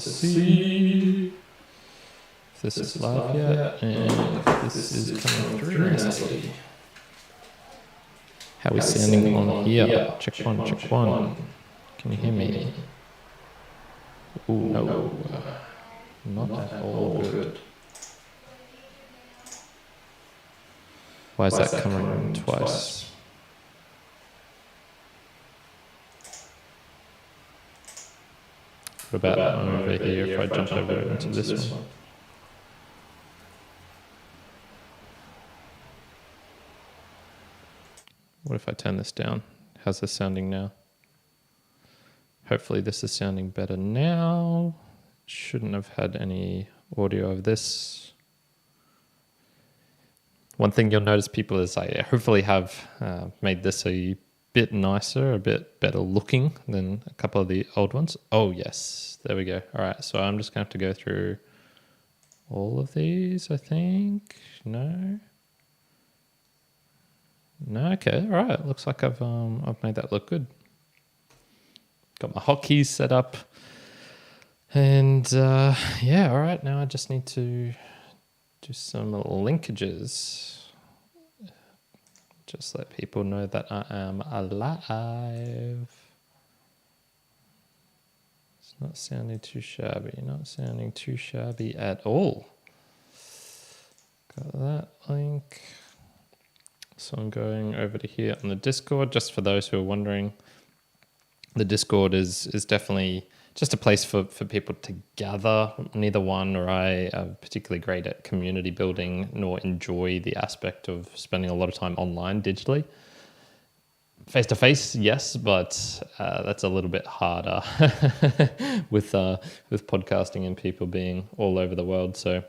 see if this is live yet and if this is coming through nicely. How are we sounding on here? Check one, check one. Can you hear me? Oh no, not at all good. Why is that coming twice? What about over here if I jump over into this one? What if I turn this down? How's this sounding now? Hopefully this is sounding better now. Shouldn't have had any audio of this. One thing you'll notice, people, is I hopefully have made this a bit nicer, a bit better looking than a couple of the old ones. Oh yes, there we go. All right, so I'm just going to have to go through all of these, I think. No, okay, all right. Looks like I've made that look good. Got my hotkeys set up, and yeah, all right. Now I just need to do some linkages. Just let people know that I am alive. It's not sounding too shabby. Not sounding too shabby at all. Got that link. So I'm going over to here on the Discord. Just for those who are wondering, the Discord is definitely just a place for people to gather. Neither one or I are particularly great at community building, nor enjoy the aspect of spending a lot of time online digitally. Face-to-face, yes, but that's a little bit harder with podcasting and people being all over the world. So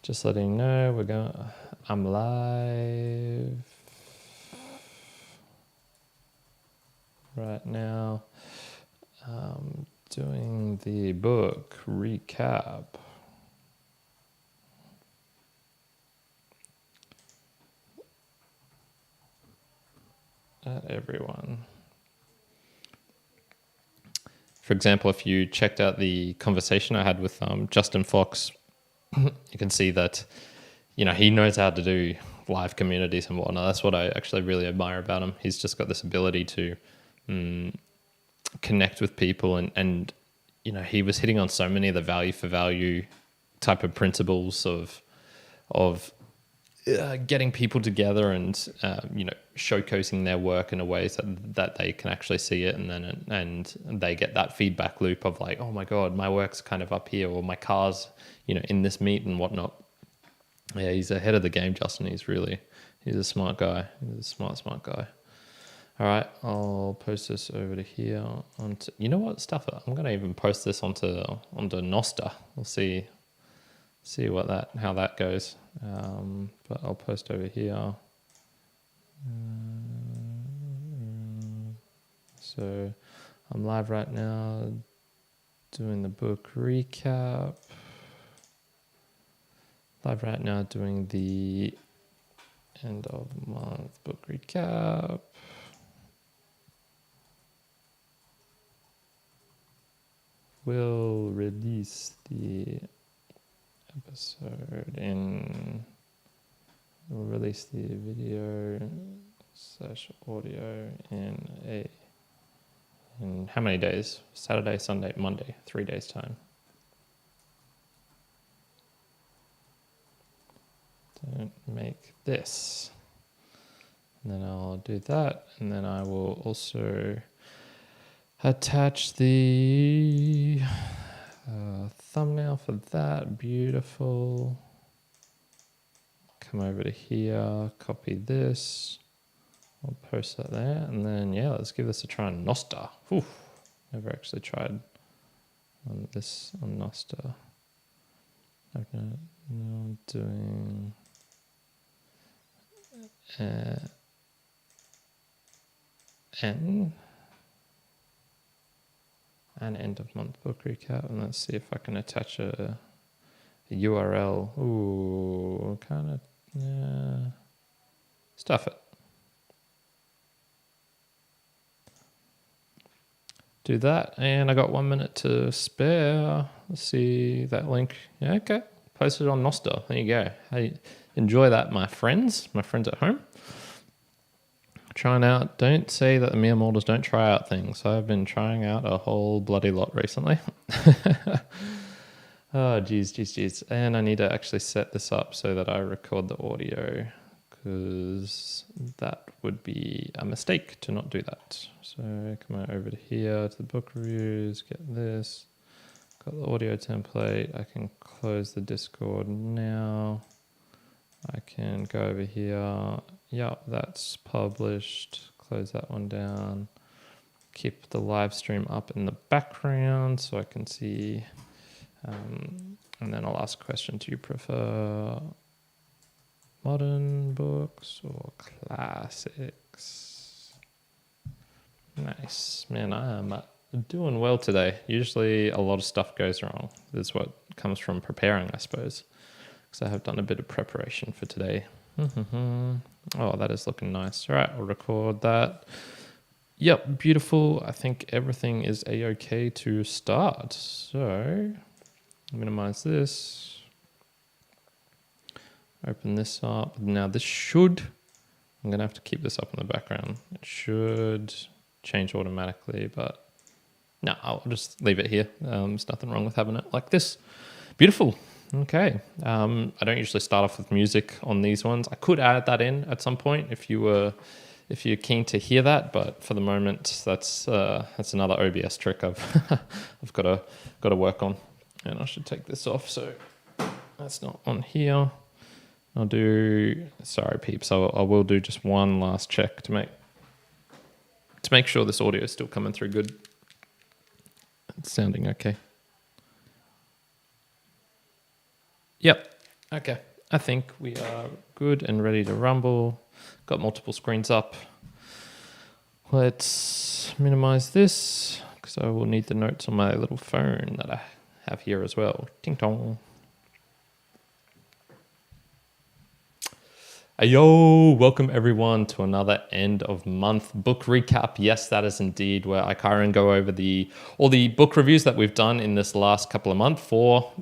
just letting you know, I'm live right now. Doing the book recap. At everyone. For example, if you checked out the conversation I had with Justin Fox, you can see that, you know, he knows how to do live communities and whatnot. That's what I actually really admire about him. He's just got this ability to connect with people, and you know, he was hitting on so many of the value for value type of principles of getting people together and you know, showcasing their work in a way that they can actually see it, and they get that feedback loop of like, oh my god, my work's kind of up here, or my car's, you know, in this meet and whatnot. Yeah, he's ahead of the game, Justin. He's a smart guy. He's a smart guy. All right, I'll post this over to here onto, you know what, stuff it. I'm gonna even post this onto Noster. We'll see how that goes. But I'll post over here. So I'm live right now doing the book recap. Live right now doing the end of month book recap. We'll release the episode we'll release the video / audio in how many days? Saturday, Sunday, Monday, 3 days time. Don't make this. And then I'll do that, and then I will also attach the thumbnail for that. Beautiful. Come over to here, copy this. I'll post that there, and then yeah, let's give this a try on Noster. Whew. Never actually tried on this on Noster. I'm doing an end of month book recap, and let's see if I can attach a URL. Ooh, kind of, yeah. Stuff it. do that. And I got 1 minute to spare. Let's see that link. Yeah, okay. Posted on Nostr. There you go. Hey, enjoy that, my friends at home. Trying out. Don't say that the mere mortals don't try out things. I've been trying out a whole bloody lot recently. Oh, geez. And I need to actually set this up so that I record the audio, because that would be a mistake to not do that. So come on over to here to the book reviews, get this, got the audio template. I can close the Discord now. I can go over here. Yep, that's published. Close that one down. Keep the live stream up in the background so I can see. And then I'll ask a question. Do you prefer modern books or classics? Nice. Man, I am doing well today. Usually a lot of stuff goes wrong. This is what comes from preparing, I suppose, because I have done a bit of preparation for today. Oh, that is looking nice. All right, I'll record that. Yep, beautiful. I think everything is a-okay to start. So minimize this. Open this up. Now this should, I'm going to have to keep this up in the background. It should change automatically, but no, I'll just leave it here. There's nothing wrong with having it like this. Beautiful. Okay. I don't usually start off with music on these ones. I could add that in at some point if you're keen to hear that, but for the moment, that's another OBS trick I've got to work on. And I should take this off, so that's not on here. I'll do, sorry peeps, I will do just one last check to make sure this audio is still coming through good. It's sounding okay. Yep, okay. I think we are good and ready to rumble. Got multiple screens up. Let's minimize this, because I will need the notes on my little phone that I have here as well. Ting tong. Hey, yo, welcome everyone to another end of month book recap. Yes, that is indeed where I, Kyrin, go over all the book reviews that we've done in this last couple of months,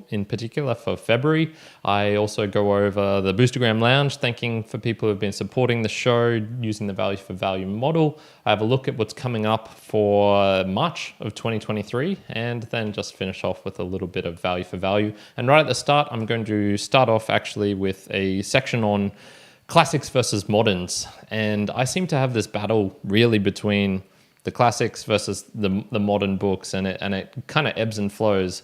in particular for February. I also go over the Boostagram Lounge, thanking for people who have been supporting the show using the value for value model. I have a look at what's coming up for March of 2023, and then just finish off with a little bit of value for value. And right at the start, I'm going to start off actually with a section on classics versus moderns, and I seem to have this battle really between the classics versus the modern books, and it kind of ebbs and flows.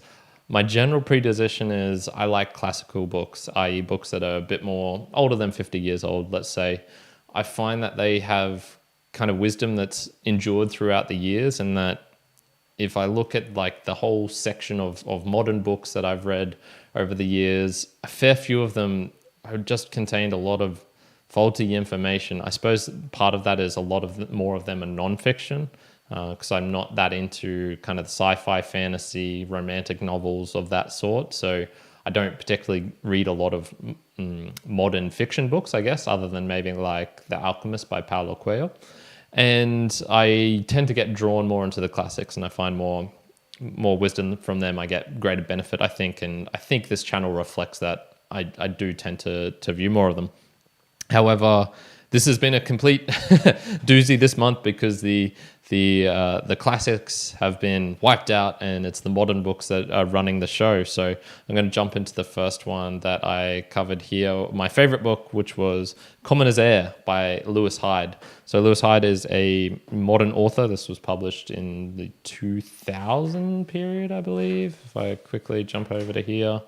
My general predisposition is I like classical books, i.e. books that are a bit more older than 50 years old, let's say. I find that they have kind of wisdom that's endured throughout the years, and that if I look at like the whole section of modern books that I've read over the years, a fair few of them have just contained a lot of faulty information. I suppose part of that is more of them are non-fiction, because I'm not that into kind of the sci-fi, fantasy, romantic novels of that sort. So I don't particularly read a lot of modern fiction books, I guess, other than maybe like The Alchemist by Paulo Coelho. And I tend to get drawn more into the classics, and I find more wisdom from them. I get greater benefit, I think, and I think this channel reflects that. I do tend to view more of them. However, this has been a complete doozy this month, because the classics have been wiped out, and it's the modern books that are running the show. So I'm going to jump into the first one that I covered here. My favorite book, which was Commoner's Heir by Lewis Hyde. So Lewis Hyde is a modern author. This was published in the 2000 period, I believe. If I quickly jump over to here.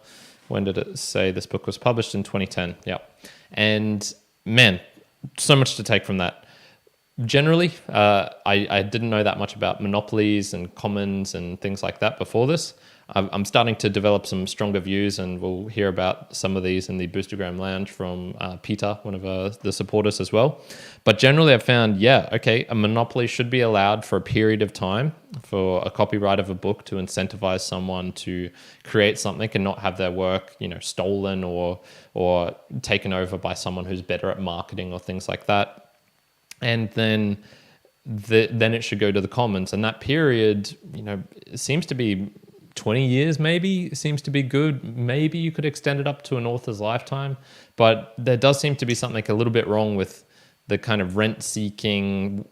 When did it say this book was published? In 2010. Yeah. And man, so much to take from that. Generally, I didn't know that much about monopolies and commons and things like that before this. I'm starting to develop some stronger views, and we'll hear about some of these in the Boostagram Lounge from Peter, one of the supporters as well. But generally, I've found, a monopoly should be allowed for a period of time for a copyright of a book to incentivize someone to create something and not have their work, stolen or taken over by someone who's better at marketing or things like that. And then then it should go to the Commons. And that period, seems to be 20 years maybe, seems to be good. Maybe you could extend it up to an author's lifetime. But there does seem to be something a little bit wrong with the kind of rent-seeking,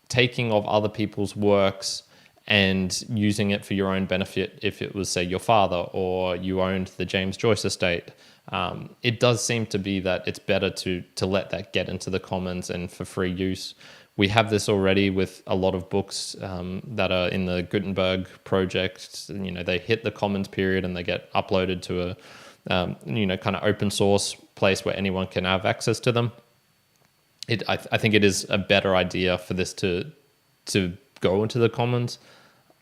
taking of other people's works and using it for your own benefit. If it was, say, your father, or you owned the James Joyce estate, it does seem to be that it's better to let that get into the Commons and for free use. We have this already with a lot of books that are in the Gutenberg project. They hit the Commons period and they get uploaded to a kind of open source place where anyone can have access to them. I think it is a better idea for this to go into the Commons.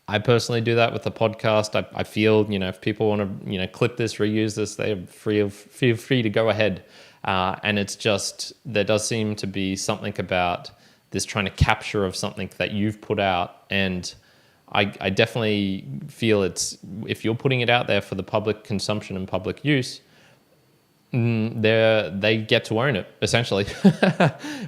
I personally do that with the podcast. I feel, if people want to, clip this, reuse this, they feel free to go ahead. And it's just, there does seem to be something about this trying to capture of something that you've put out. And I definitely feel it's, if you're putting it out there for the public consumption and public use, they get to own it, essentially.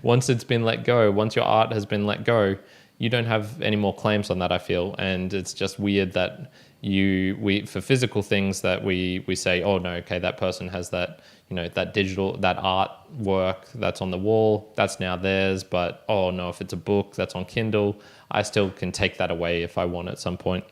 Once it's been let go, once your art has been let go, you don't have any more claims on that, I feel. And it's just weird that we for physical things that we say, oh no, okay, that person has that, that digital, that art work that's on the wall, that's now theirs. But oh no, if it's a book that's on Kindle, I still can take that away if I want at some point.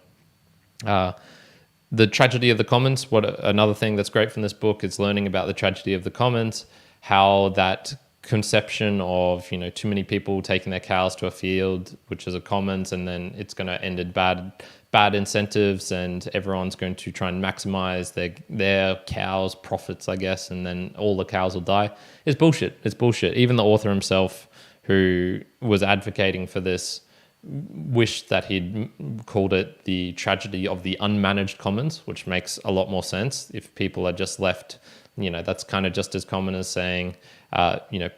The tragedy of the Commons, another thing that's great from this book is learning about the tragedy of the Commons, how that conception of, too many people taking their cows to a field, which is a Commons, and then it's going to end in bad incentives, and everyone's going to try and maximize their cows' profits, I guess, and then all the cows will die. It's bullshit. It's bullshit. Even the author himself, who was advocating for this, wished that he'd called it the tragedy of the unmanaged Commons, which makes a lot more sense. If people are just left, that's kind of just as common as saying,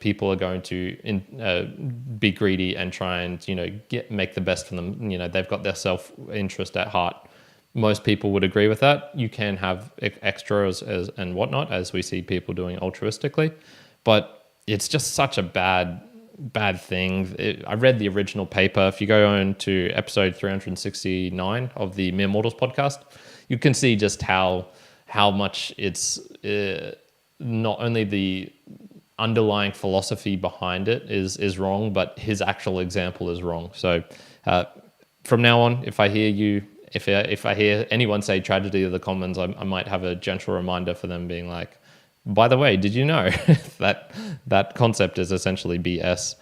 people are going to be greedy and try and, make the best for them. They've got their self-interest at heart. Most people would agree with that. You can have extras and whatnot, as we see people doing altruistically, but it's just such a bad thing. I read the original paper. If you go on to episode 369 of the Mere Mortals podcast, you can see just how much it's not only the underlying philosophy behind it is wrong, but his actual example is wrong. So from now on, if I hear anyone say tragedy of the Commons, I might have a gentle reminder for them, being like, by the way, did you know that concept is essentially BS?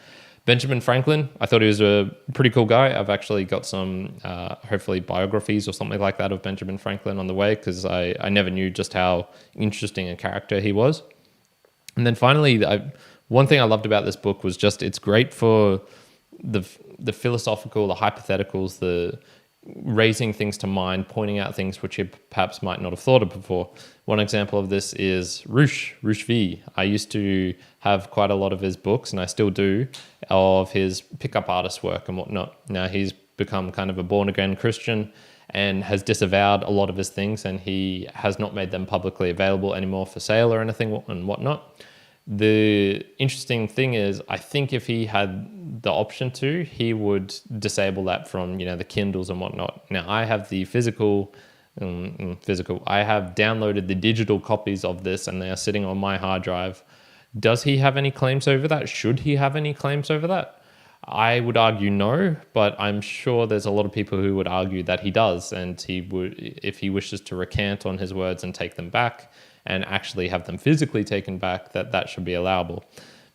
Benjamin Franklin, I thought he was a pretty cool guy. I've actually got some, hopefully, biographies or something like that of Benjamin Franklin on the way, because I never knew just how interesting a character he was. And then finally, one thing I loved about this book was just it's great for the philosophical, the hypotheticals, the raising things to mind, pointing out things which you perhaps might not have thought of before. One example of this is Rush V. I used to have quite a lot of his books, and I still do, of his pickup artist work and whatnot. Now he's become kind of a born-again Christian and has disavowed a lot of his things, and he has not made them publicly available anymore for sale or anything and whatnot. The interesting thing is, I think if he had the option to, he would disable that from, the Kindles and whatnot. Now, I have the physical. I have downloaded the digital copies of this, and they are sitting on my hard drive. Does he have any claims over that? Should he have any claims over that? I would argue no, but I'm sure there's a lot of people who would argue that he does, and he would, if he wishes to recant on his words and take them back and actually have them physically taken back, that should be allowable.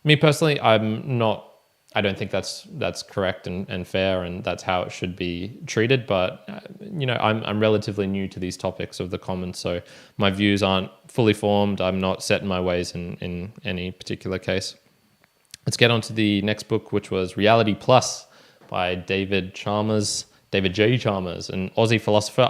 Me personally, I don't think that's correct and fair, and that's how it should be treated. But I'm relatively new to these topics of the Commons, so my views aren't fully formed. I'm not set in my ways in any particular case. Let's get on to the next book, which was Reality Plus by David J. Chalmers, an Aussie philosopher.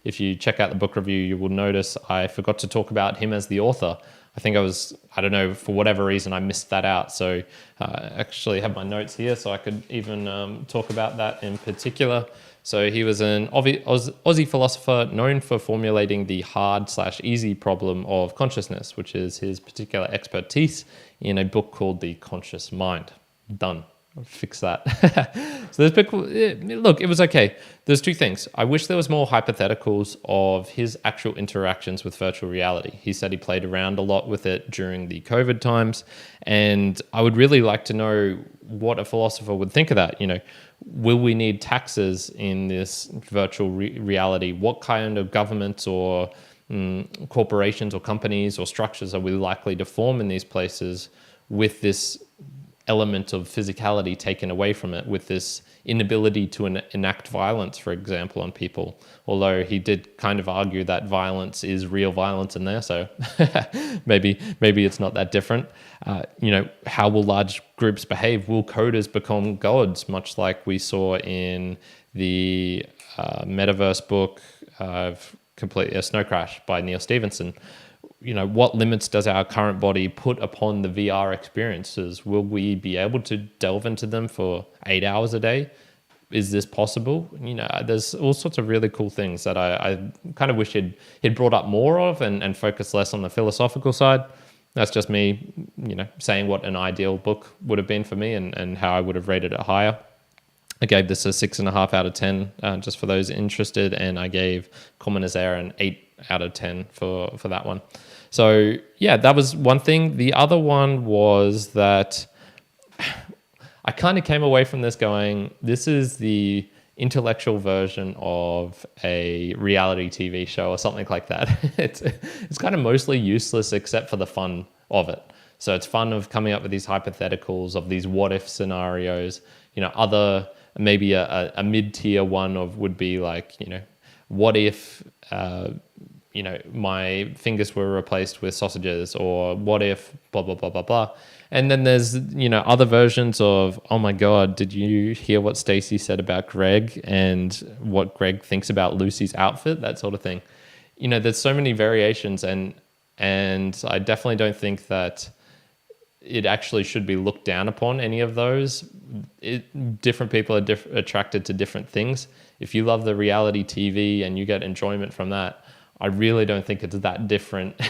If you check out the book review, you will notice I forgot to talk about him as the author. I don't know, for whatever reason, I missed that out. So I actually have my notes here, so I could even talk about that in particular. So he was an Aussie philosopher known for formulating the hard/easy problem of consciousness, which is his particular expertise, in a book called The Conscious Mind. Done. I'll fix that. So this book, look, it was okay. There's two things. I wish there was more hypotheticals of his actual interactions with virtual reality. He said he played around a lot with it during the COVID times, and I would really like to know what a philosopher would think of that. Will we need taxes in this virtual reality? What kind of governments or corporations or companies or structures are we likely to form in these places with this element of physicality taken away from it, with this inability to enact violence, for example, on people? Although he did kind of argue that violence is real violence in there, so maybe it's not that different. How will large groups behave? Will coders become gods, much like we saw in the metaverse book of Completely a Snow Crash by Neil Stephenson? What limits does our current body put upon the VR experiences? Will we be able to delve into them for 8 hours a day? Is this possible? There's all sorts of really cool things that I kind of wish he'd brought up more of and focused less on the philosophical side. That's just me, saying what an ideal book would have been for me and how I would have rated it higher. I gave this a 6.5 out of 10, just for those interested, and I gave Commoner's Error an 8 out of 10 for that one. So yeah, that was one thing. The other one was that I kind of came away from this going, this is the intellectual version of a reality TV show or something like that. It's kind of mostly useless except for the fun of it. So it's fun of coming up with these hypotheticals of these what if scenarios. Other maybe a mid-tier one would be like, what if my fingers were replaced with sausages, or what if blah blah blah blah blah. And then there's other versions of, oh my god, did you hear what Stacey said about Greg and what Greg thinks about Lucy's outfit, that sort of thing. There's so many variations, and I definitely don't think that it actually should be looked down upon, any of those. Different people are attracted to different things. If you love the reality TV and you get enjoyment from that, I really don't think it's that different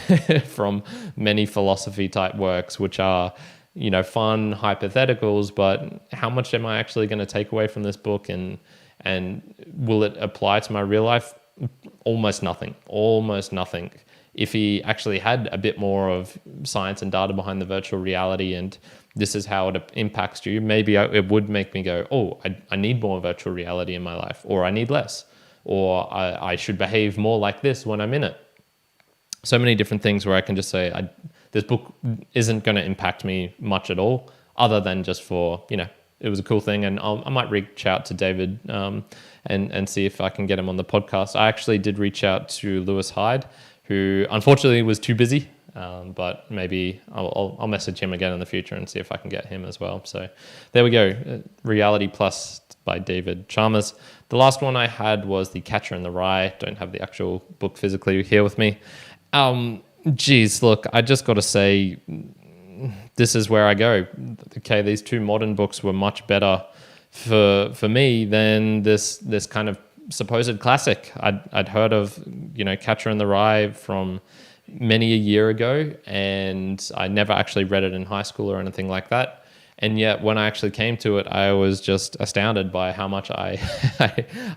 from many philosophy type works, which are, fun hypotheticals, but how much am I actually going to take away from this book, and will it apply to my real life? Almost nothing. If he actually had a bit more of science and data behind the virtual reality and this is how it impacts you, maybe it would make me go, oh, I need more virtual reality in my life, or I need less, or I should behave more like this when I'm in it. So many different things where I can just say, this book isn't going to impact me much at all, other than just for, it was a cool thing. And I might reach out to David and see if I can get him on the podcast. I actually did reach out to Lewis Hyde, who unfortunately was too busy, but maybe I'll message him again in the future and see if I can get him as well. So there we go, Reality Plus by David Chalmers. The last one I had was the Catcher in the Rye. Don't have the actual book physically here with me. Look, I just got to say, this is where I go. Okay, these two modern books were much better for me than this kind of supposed classic. I'd heard of, Catcher in the Rye from many a year ago, and I never actually read it in high school or anything like that. And yet when I actually came to it, I was just astounded by how much I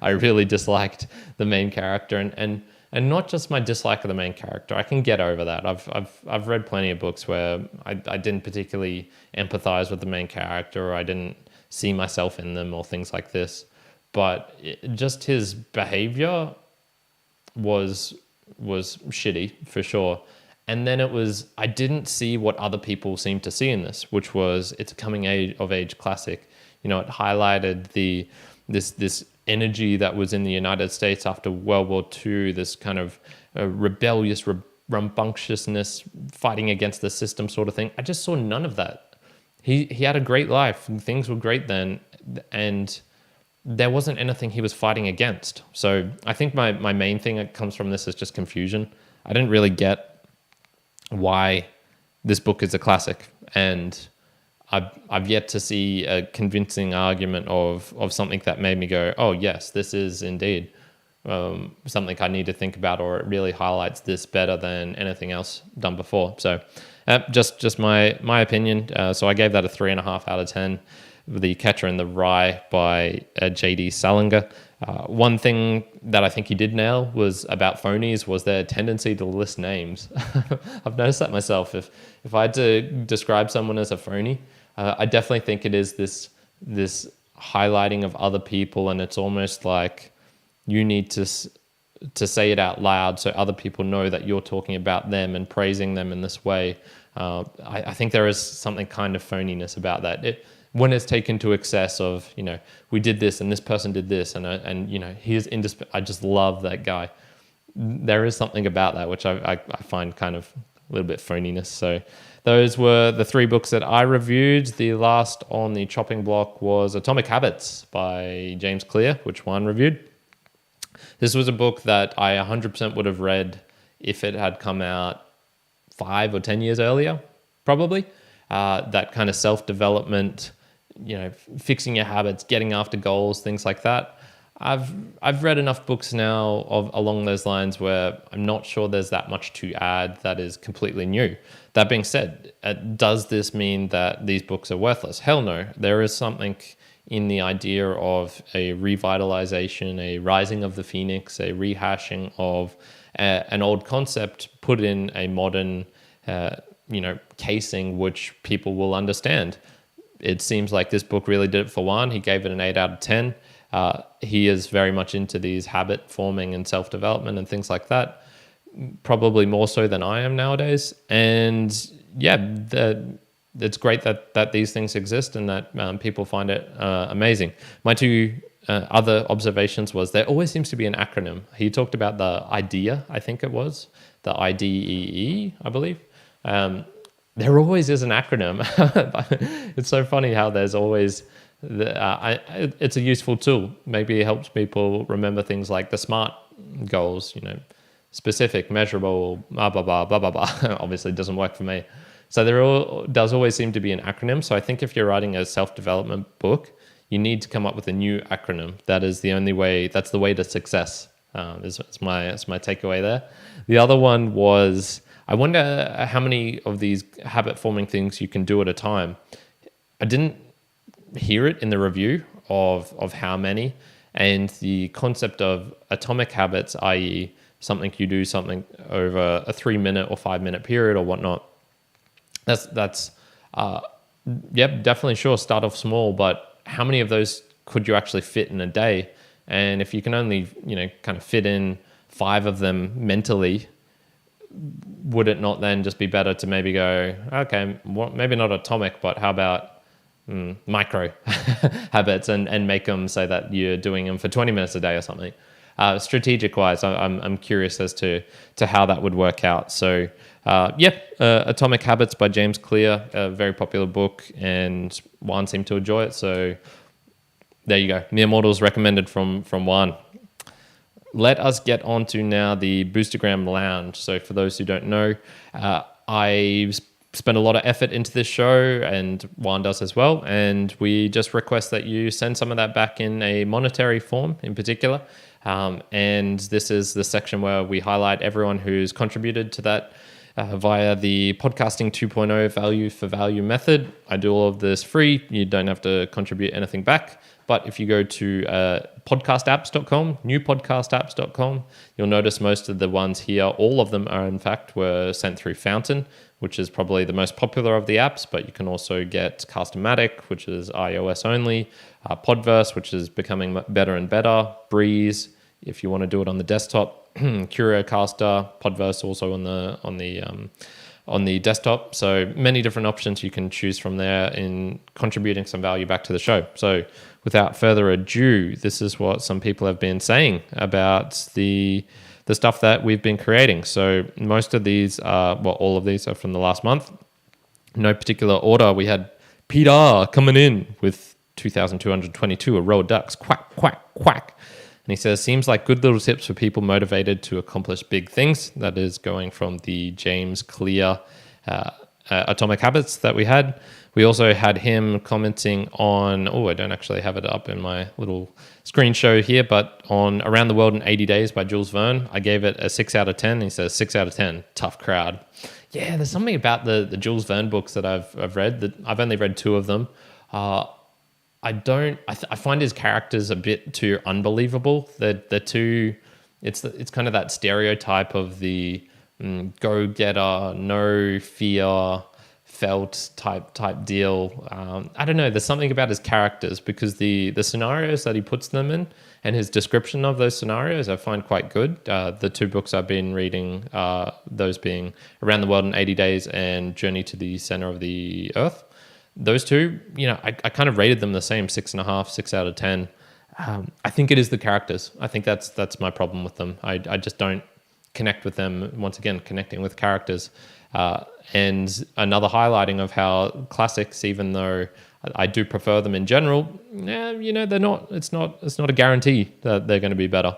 really disliked the main character, and not just my dislike of the main character. I can get over that. I've read plenty of books where I didn't particularly empathize with the main character, or I didn't see myself in them, or things like this. But just his behavior was shitty for sure. And then I didn't see what other people seemed to see in this, which was, it's a coming of age classic. It highlighted this energy that was in the United States after World War II, this kind of rebellious rambunctiousness, fighting against the system sort of thing. I just saw none of that. He had a great life, and things were great then, and there wasn't anything he was fighting against. So I think my main thing that comes from this is just confusion. I didn't really get why this book is a classic, and I've yet to see a convincing argument of something that made me go, oh yes, this is indeed something I need to think about, or it really highlights this better than anything else done before. So just my opinion. So I gave that a 3.5 out of 10. The Catcher in the Rye by J.D. Salinger. One thing that I think he did nail was about phonies was their tendency to list names. I've noticed that myself. If I had to describe someone as a phony, I definitely think it is this highlighting of other people, and it's almost like you need to say it out loud so other people know that you're talking about them and praising them in this way. I think there is something kind of phoniness about that. When it's taken to excess of, we did this and this person did this and he's I just love that guy. There is something about that which I find kind of a little bit phoniness. So those were the 3 books that I reviewed. The last on the chopping block was Atomic Habits by James Clear, which Juan reviewed. This was a book that I 100% would have read if it had come out 5 or 10 years earlier, probably. That kind of self-development, fixing your habits, getting after goals, things like that. I've read enough books now along those lines where I'm not sure there's that much to add that is completely new. That being said, does this mean that these books are worthless? Hell no. There is something in the idea of a revitalization, a rising of the phoenix, a rehashing of an old concept put in a modern casing which people will understand. It seems like this book really did it for Juan. He gave it an 8 out of 10. He is very much into these habit forming and self-development and things like that, probably more so than I am nowadays. And yeah, it's great that these things exist and that people find it amazing. My 2 other observations was there always seems to be an acronym. He talked about the IDEA, I think it was, the IDEE, I believe. There always is an acronym. It's so funny how there's always... it's a useful tool. Maybe it helps people remember things like the SMART goals, specific, measurable, blah, blah, blah, blah, blah, blah. Obviously, it doesn't work for me. So there does always seem to be an acronym. So I think if you're writing a self-development book, you need to come up with a new acronym. That is the only way. That's the way to success. It's my takeaway there. The other one was, I wonder how many of these habit-forming things you can do at a time. I didn't hear it in the review of how many, and the concept of atomic habits, i.e. something you do something over a 3-minute or 5-minute period or whatnot. That's definitely sure, start off small, but how many of those could you actually fit in a day? And if you can only, kind of fit in 5 of them mentally, would it not then just be better to maybe go, okay, well, maybe not atomic, but how about micro habits and make them so that you're doing them for 20 minutes a day or something. Strategic wise, I'm curious as to how that would work out. So Atomic Habits by James Clear, a very popular book, and Juan seemed to enjoy it. So there you go. Mere Mortals recommended from Juan. Let us get on to now the Boostagram Lounge. So for those who don't know, I spend a lot of effort into this show, and Juan does as well. And we just request that you send some of that back in a monetary form in particular. And this is the section where we highlight everyone who's contributed to that via the Podcasting 2.0 value for value method. I do all of this free. You don't have to contribute anything back. But if you go to podcastapps.com, newpodcastapps.com, you'll notice most of the ones here, all of them are in fact were sent through Fountain, which is probably the most popular of the apps, but you can also get Cast-O-Matic, which is iOS only, Podverse, which is becoming better and better, Breeze, if you want to do it on the desktop, Curiocaster, Podverse also on the desktop. So many different options you can choose from there in contributing some value back to the show. So without further ado, this is what some people have been saying about the stuff that we've been creating. So most of these all of these are from the last month. No particular order. We had Petar coming in with 2,222, a row of ducks, quack, quack, quack. And he says, seems like good little tips for people motivated to accomplish big things. That is going from the James Clear Atomic Habits that we had. We also had him commenting on, I don't actually have it up in my little screen show here, but on Around the World in 80 Days by Jules Verne. I gave it a 6 out of 10. He says 6 out of 10, tough crowd. Yeah, there's something about the Jules Verne books that I've read. That I've only read 2 of them. I find his characters a bit too unbelievable. They're too. It's kind of that stereotype of the go-getter, no fear, felt type deal. I don't know. There's something about his characters because the scenarios that he puts them in and his description of those scenarios I find quite good. The two books I've been reading, those being Around the World in 80 Days and Journey to the Center of the Earth. Those two, I kind of rated them the same, 6.5, 6 out of 10. I think it is the characters. I think that's my problem with them. I just don't connect with them. Once again, connecting with characters. And another highlighting of how classics, even though I do prefer them in general, they're not. It's not a guarantee that they're going to be better.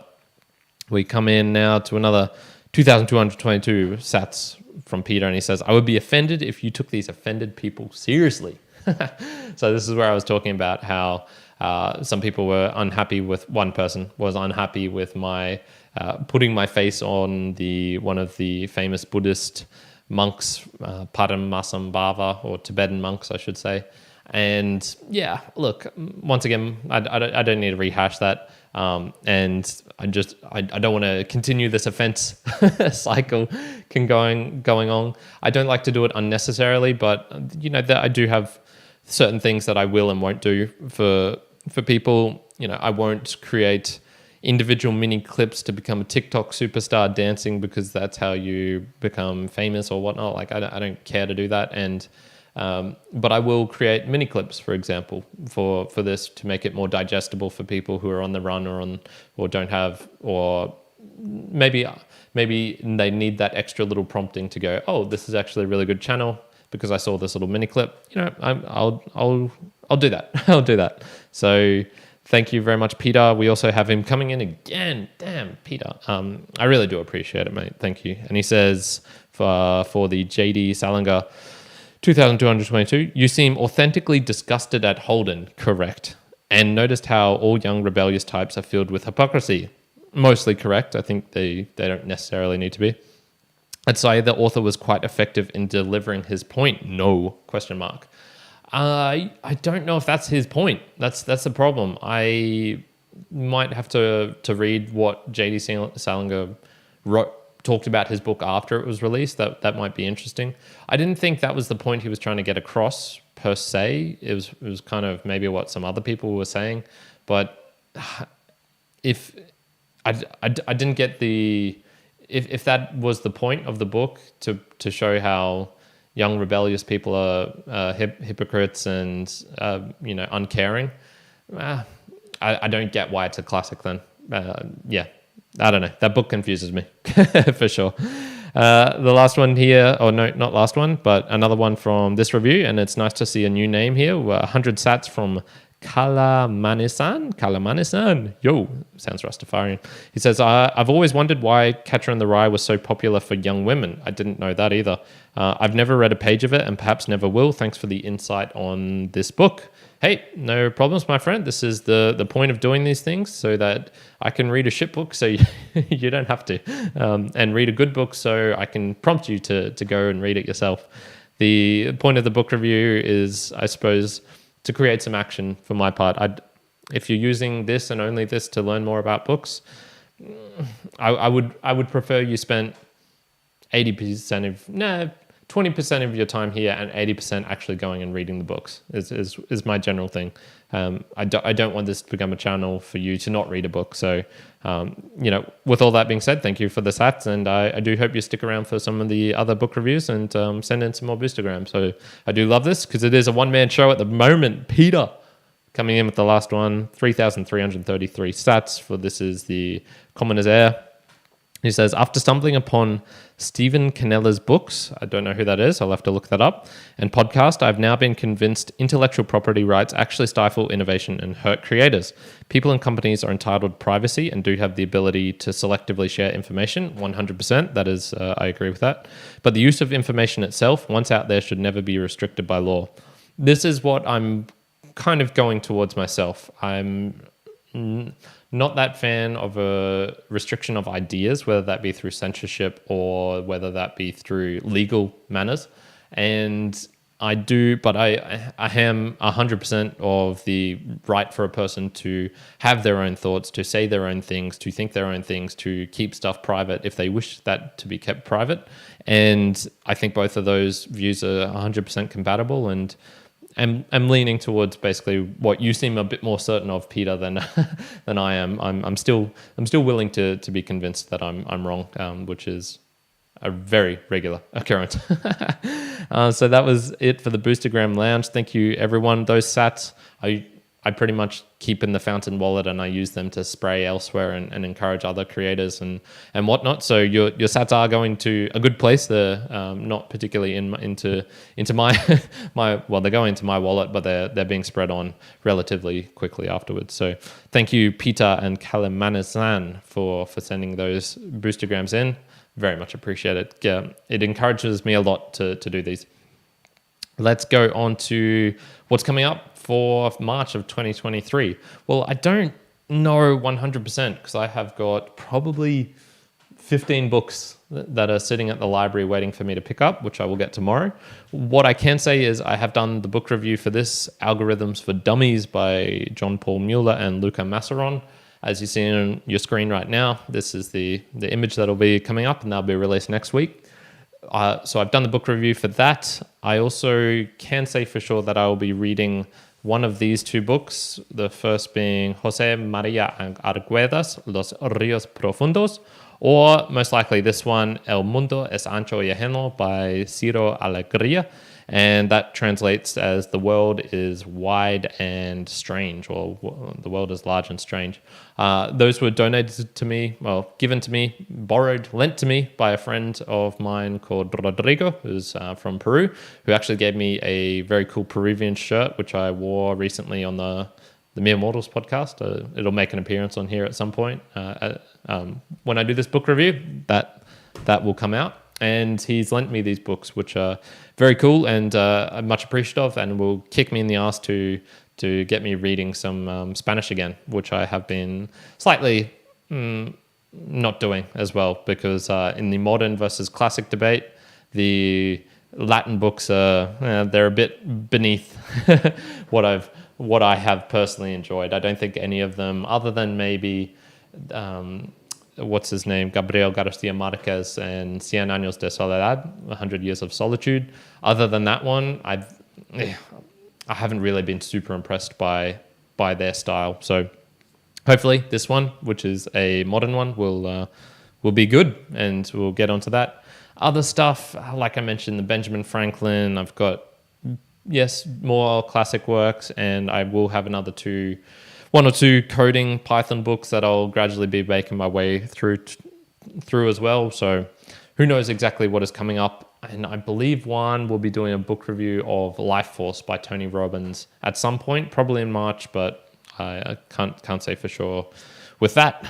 We come in now to another 2,222 sats from Peter, and he says, "I would be offended if you took these offended people seriously." So this is where I was talking about how some people were unhappy with one person was unhappy with my putting my face on one of the famous Buddhist monks, Padmasambhava, or Tibetan monks, I should say. And yeah, look, once again, I don't need to rehash that. And I don't want to continue this offense cycle going on. I don't like to do it unnecessarily, but that I do have certain things that I will and won't do for people. I won't create individual mini clips to become a TikTok superstar dancing because that's how you become famous or whatnot. Like I don't care to do that. And but I will create mini clips, for example, for this to make it more digestible for people who are on the run or don't have, or maybe they need that extra little prompting to go, oh, this is actually a really good channel because I saw this little mini clip. I'll do that. I'll do that. So thank you very much, Peter. We also have him coming in again. Damn, Peter. I really do appreciate it, mate. Thank you. And he says for the JD Salinger 2,222, you seem authentically disgusted at Holden, correct, and noticed how all young rebellious types are filled with hypocrisy. Mostly correct. I think they don't necessarily need to be. I'd say the author was quite effective in delivering his point. No, question mark. I don't know if that's his point. That's the problem. I might have to read what JD Salinger talked about his book after it was released. That might be interesting. I didn't think that was the point he was trying to get across per se. It was kind of maybe what some other people were saying, but if I didn't get if that was the point of the book to show how young rebellious people are hypocrites and uncaring, I don't get why it's a classic then. I don't know. That book confuses me for sure. The last one here, or no, not last one, but another one from this review, and it's nice to see a new name here. 100 sats from Kalamansihan. Yo, sounds Rastafarian. He says, I've always wondered why Catcher in the Rye was so popular for young women. I didn't know that either. I've never read a page of it and perhaps never will. Thanks for the insight on this book. Hey, no problems, my friend. This is the point of doing these things so that I can read a shit book so you don't have to, and read a good book so I can prompt you to go and read it yourself. The point of the book review is, I suppose, to create some action for my part. If you're using this and only this to learn more about books, I would prefer you spent 20% of your time here and 80% actually going and reading the books is my general thing. I don't want this to become a channel for you to not read a book. So, with all that being said, thank you for the sats, and I do hope you stick around for some of the other book reviews and send in some more Boostagram. So I do love this because it is a one-man show at the moment. Peter coming in with the last one, 3,333 sats for This Is the Commoner's Heir. He says, after stumbling upon Stephen Canella's books, I don't know who that is, I'll have to look that up, and podcast, I've now been convinced intellectual property rights actually stifle innovation and hurt creators. People and companies are entitled to privacy and do have the ability to selectively share information, 100%, that is, I agree with that. But the use of information itself, once out there, should never be restricted by law. This is what I'm kind of going towards myself. I'm not that fan of a restriction of ideas, whether that be through censorship or whether that be through legal manners. And I do, but I am 100% of the right for a person to have their own thoughts, to say their own things, to think their own things, to keep stuff private if they wish that to be kept private. And I think both of those views are 100% compatible. And I'm leaning towards basically what you seem a bit more certain of, Peter, than than I am. I'm still willing to be convinced that I'm wrong, which is a very regular occurrence. So that was it for the Boostagram Lounge. Thank you, everyone. Those sats, I pretty much keep in the Fountain wallet, and I use them to spray elsewhere and encourage other creators and whatnot. So your sats are going to a good place. They're not particularly into my well, they're going into my wallet, but they're being spread on relatively quickly afterwards. So thank you, Petar and Kalamansihan, for sending those Boostagrams in. Very much appreciate it. It encourages me a lot to do these. Let's go on to what's coming up for March of 2023. Well, I don't know 100% because I have got probably 15 books that are sitting at the library waiting for me to pick up, which I will get tomorrow. What I can say is I have done the book review for this, Algorithms for Dummies by John Paul Mueller and Luca Masseron. As you see on your screen right now, this is the image that'll be coming up, and that'll be released next week. So I've done the book review for that. I also can say for sure that I will be reading one of these two books, the first being Jose Maria Arguedas, Los Ríos Profundos, or most likely this one, El Mundo es Ancho y Ajeno by Ciro Alegría. And that translates as the world is wide and strange, or the world is large and strange. Those were donated to me, well, given to me, borrowed, lent to me by a friend of mine called Rodrigo, who's from Peru, who actually gave me a very cool Peruvian shirt, which I wore recently on the Mere Mortals podcast. It'll make an appearance on here at some point. When I do this book review, that will come out. And he's lent me these books, which are very cool and I'm much appreciative of, and will kick me in the ass to get me reading some Spanish again, which I have been slightly not doing as well, because in the modern versus classic debate, the Latin books are they're a bit beneath what I have personally enjoyed. I don't think any of them, other than maybe what's his name, Gabriel García Márquez and Cien Años de Soledad, 100 Years of Solitude. Other than that one, I haven't really been super impressed by their style. So hopefully this one, which is a modern one, will be good, and we'll get onto that. Other stuff, like I mentioned, the Benjamin Franklin. I've got, yes, more classic works, and I will have one or two coding Python books that I'll gradually be making my way through as well. So who knows exactly what is coming up. And I believe one will be doing a book review of Life Force by Tony Robbins at some point, probably in March, but I can't say for sure with that.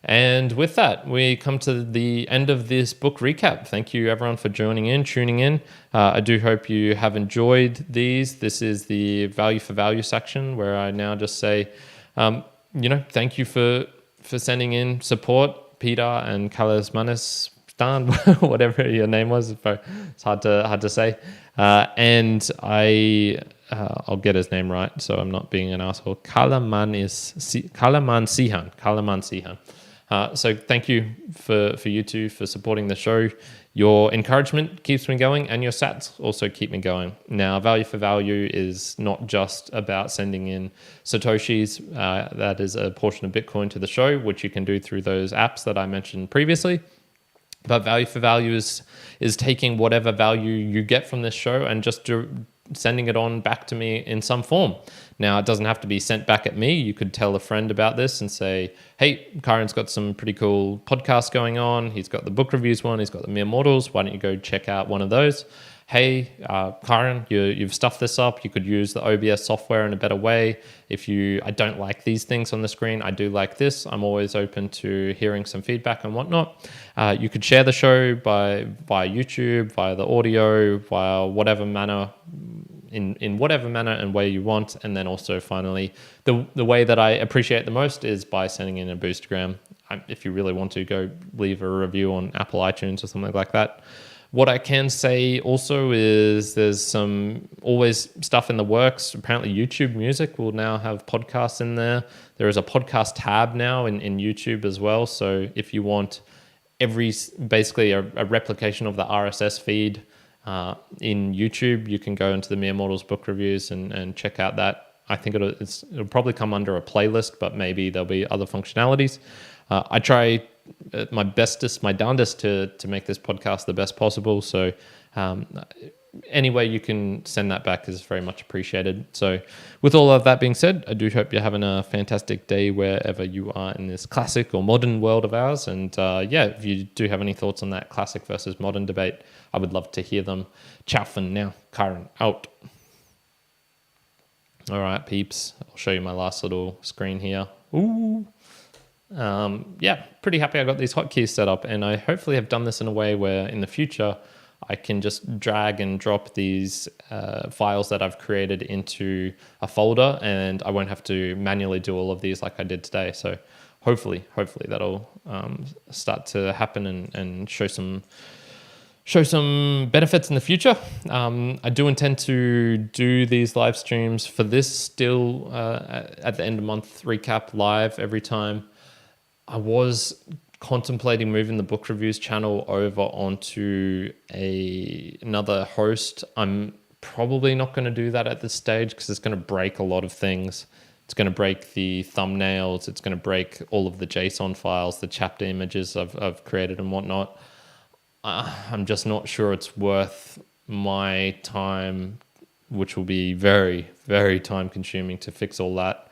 And with that, we come to the end of this book recap. Thank you, everyone, for tuning in. I do hope you have enjoyed these. This is the value for value section, where I now just say, thank you for sending in support, Peter and Kalamansihan, whatever your name was. It's hard to say. And I'll get his name right, so I'm not being an asshole. Kalamansihan. So thank you for you two for supporting the show. Your encouragement keeps me going, and your sats also keep me going. Now, value for value is not just about sending in Satoshis. That is a portion of Bitcoin to the show, which you can do through those apps that I mentioned previously. But value for value is taking whatever value you get from this show and just sending it on back to me in some form. Now, it doesn't have to be sent back at me. You could tell a friend about this and say, hey, Kyrin's got some pretty cool podcasts going on. He's got the book reviews one. He's got the Mere Mortals. Why don't you go check out one of those? Hey, Kyrin, you've stuffed this up. You could use the OBS software in a better way. I don't like these things on the screen. I do like this. I'm always open to hearing some feedback and whatnot. You could share the show via YouTube, via the audio, via whatever manner, in whatever manner and way you want. And then also finally, the way that I appreciate the most is by sending in a Boostagram. If you really want to, go leave a review on Apple iTunes or something like that. What I can say also is there's some always stuff in the works. Apparently YouTube Music will now have podcasts in there. There is a podcast tab now in YouTube as well. So if you want basically a replication of the RSS feed in YouTube, you can go into the Mere Mortals book reviews and check out that. I think it'll probably come under a playlist, but maybe there'll be other functionalities. I try my darndest to make this podcast the best possible. So any way you can send that back is very much appreciated. So with all of that being said, I do hope you're having a fantastic day wherever you are in this classic or modern world of ours. And if you do have any thoughts on that classic versus modern debate, I would love to hear them. Ciao for now. Kyrin out. All right, peeps. I'll show you my last little screen here. Ooh. Pretty happy I got these hotkeys set up, and I hopefully have done this in a way where in the future I can just drag and drop these files that I've created into a folder, and I won't have to manually do all of these like I did today. So hopefully that'll start to happen and show some benefits in the future. I do intend to do these live streams for this still at the end of month recap live every time. I was contemplating moving the book reviews channel over onto another host. I'm probably not going to do that at this stage because it's going to break a lot of things. It's going to break the thumbnails. It's going to break all of the JSON files, the chapter images I've created and whatnot. I'm just not sure it's worth my time, which will be very, very time consuming to fix all that.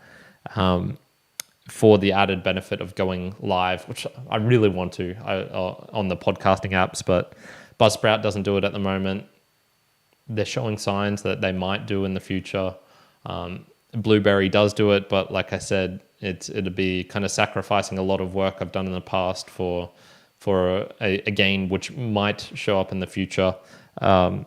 For the added benefit of going live, which I really want to on the podcasting apps, but Buzzsprout doesn't do it at the moment. They're showing signs that they might do in the future. Blueberry does do it, but like I said, it'd be kind of sacrificing a lot of work I've done in the past for a gain which might show up in the future. I'm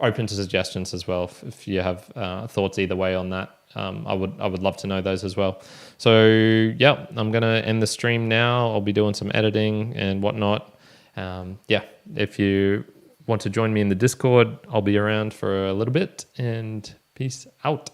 open to suggestions as well if you have thoughts either way on that. I would love to know those as well. So I'm gonna end the stream now. I'll be doing some editing and whatnot. If you want to join me in the Discord, I'll be around for a little bit, and peace out.